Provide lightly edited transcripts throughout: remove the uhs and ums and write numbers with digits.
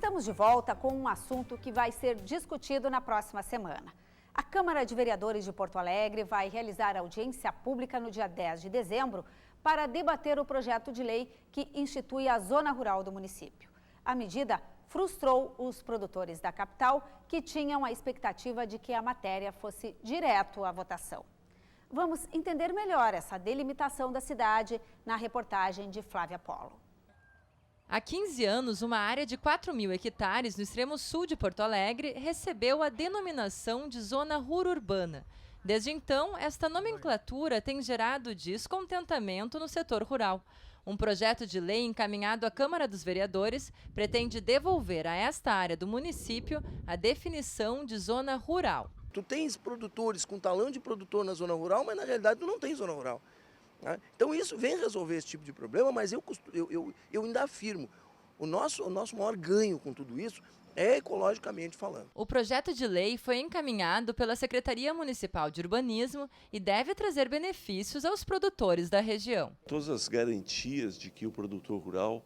Estamos de volta com um assunto que vai ser discutido na próxima semana. A Câmara de Vereadores de Porto Alegre vai realizar audiência pública no dia 10 de dezembro para debater o projeto de lei que institui a Zona Rural do município. A medida frustrou os produtores da capital, que tinham a expectativa de que a matéria fosse direto à votação. Vamos entender melhor essa delimitação da cidade na reportagem de Flávia Polo. Há 15 anos, uma área de 4.000 hectares no extremo sul de Porto Alegre recebeu a denominação de Zona Rururbana. Desde então, esta nomenclatura tem gerado descontentamento no setor rural. Um projeto de lei encaminhado à Câmara dos Vereadores pretende devolver a esta área do município a definição de zona rural. Tu tens produtores com talão de produtor na zona rural, mas na realidade tu não tem zona rural. Então isso vem resolver esse tipo de problema, mas eu ainda afirmo, o nosso maior ganho com tudo isso é ecologicamente falando. O projeto de lei foi encaminhado pela Secretaria Municipal de Urbanismo e deve trazer benefícios aos produtores da região. Todas as garantias de que o produtor rural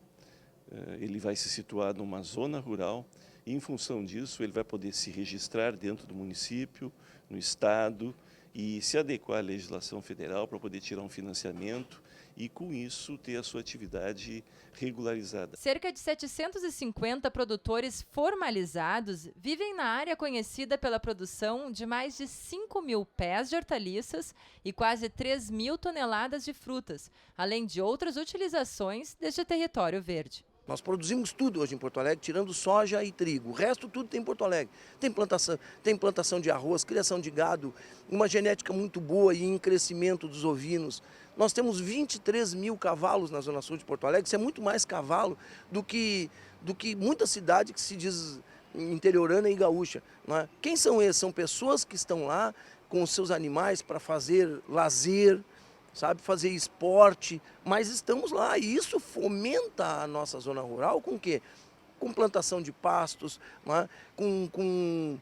ele vai se situar numa zona rural e, em função disso, ele vai poder se registrar dentro do município, no estado, e se adequar à legislação federal para poder tirar um financiamento e, com isso, ter a sua atividade regularizada. Cerca de 750 produtores formalizados vivem na área conhecida pela produção de mais de 5.000 pés de hortaliças e quase 3.000 toneladas de frutas, além de outras utilizações deste território verde. Nós produzimos tudo hoje em Porto Alegre, tirando soja e trigo. O resto tudo tem em Porto Alegre. Tem plantação de arroz, criação de gado, uma genética muito boa e em crescimento dos ovinos. Nós temos 23.000 cavalos na zona sul de Porto Alegre. Isso é muito mais cavalo do que muita cidade que se diz interiorana e gaúcha. Não é? Quem são esses? São pessoas que estão lá com os seus animais para fazer lazer, sabe, fazer esporte, mas estamos lá e isso fomenta a nossa zona rural com o quê? Com plantação de pastos, né? com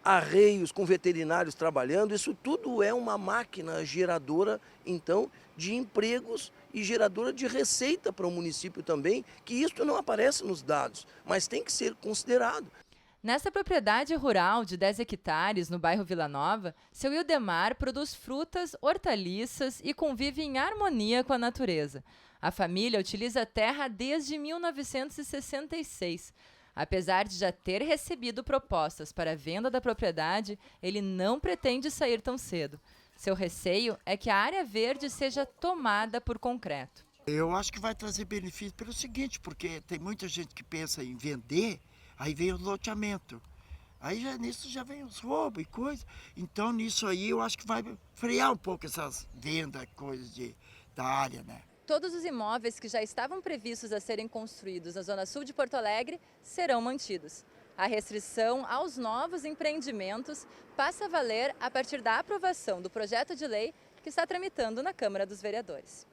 arreios, com veterinários trabalhando. Isso tudo é uma máquina geradora, então, de empregos e geradora de receita para o município também, que isso não aparece nos dados, mas tem que ser considerado. Nessa propriedade rural de 10 hectares, no bairro Vila Nova, seu Ildemar produz frutas, hortaliças e convive em harmonia com a natureza. A família utiliza a terra desde 1966. Apesar de já ter recebido propostas para a venda da propriedade, ele não pretende sair tão cedo. Seu receio é que a área verde seja tomada por concreto. Eu acho que vai trazer benefício pelo seguinte, porque tem muita gente que pensa em vender. Aí vem o loteamento, aí nisso já vem os roubos e coisa. Então nisso aí eu acho que vai frear um pouco essas vendas, coisas da área, né? Todos os imóveis que já estavam previstos a serem construídos na zona sul de Porto Alegre serão mantidos. A restrição aos novos empreendimentos passa a valer a partir da aprovação do projeto de lei que está tramitando na Câmara dos Vereadores.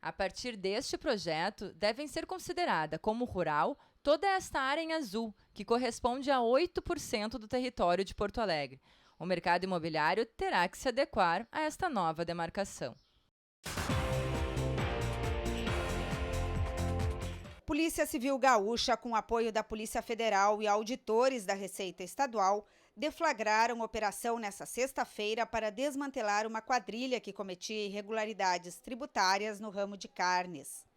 A partir deste projeto, devem ser considerada como rural toda esta área em azul, que corresponde a 8% do território de Porto Alegre. O mercado imobiliário terá que se adequar a esta nova demarcação. Polícia Civil Gaúcha, com apoio da Polícia Federal e auditores da Receita Estadual, deflagraram operação nesta sexta-feira para desmantelar uma quadrilha que cometia irregularidades tributárias no ramo de carnes.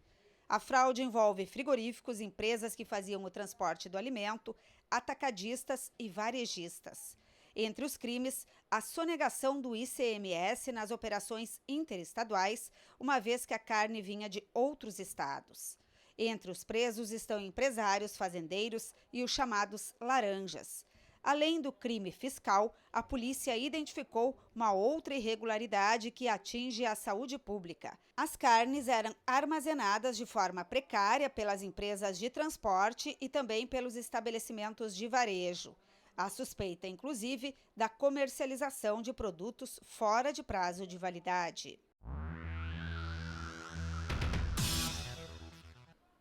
A fraude envolve frigoríficos, empresas que faziam o transporte do alimento, atacadistas e varejistas. Entre os crimes, a sonegação do ICMS nas operações interestaduais, uma vez que a carne vinha de outros estados. Entre os presos estão empresários, fazendeiros e os chamados laranjas. Além do crime fiscal, a polícia identificou uma outra irregularidade que atinge a saúde pública. As carnes eram armazenadas de forma precária pelas empresas de transporte e também pelos estabelecimentos de varejo. A suspeita, inclusive, da comercialização de produtos fora de prazo de validade.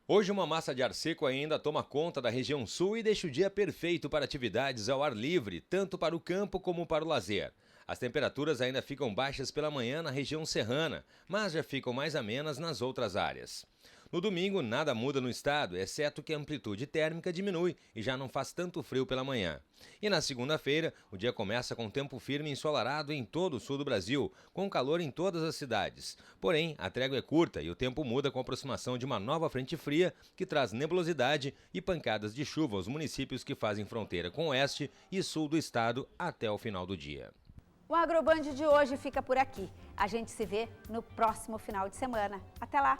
Hoje uma massa de ar seco ainda toma conta da região sul e deixa o dia perfeito para atividades ao ar livre, tanto para o campo como para o lazer. As temperaturas ainda ficam baixas pela manhã na região serrana, mas já ficam mais amenas nas outras áreas. No domingo, nada muda no estado, exceto que a amplitude térmica diminui e já não faz tanto frio pela manhã. E na segunda-feira, o dia começa com tempo firme e ensolarado em todo o sul do Brasil, com calor em todas as cidades. Porém, a trégua é curta e o tempo muda com a aproximação de uma nova frente fria que traz nebulosidade e pancadas de chuva aos municípios que fazem fronteira com o oeste e sul do estado até o final do dia. O AgroBand de hoje fica por aqui. A gente se vê no próximo final de semana. Até lá!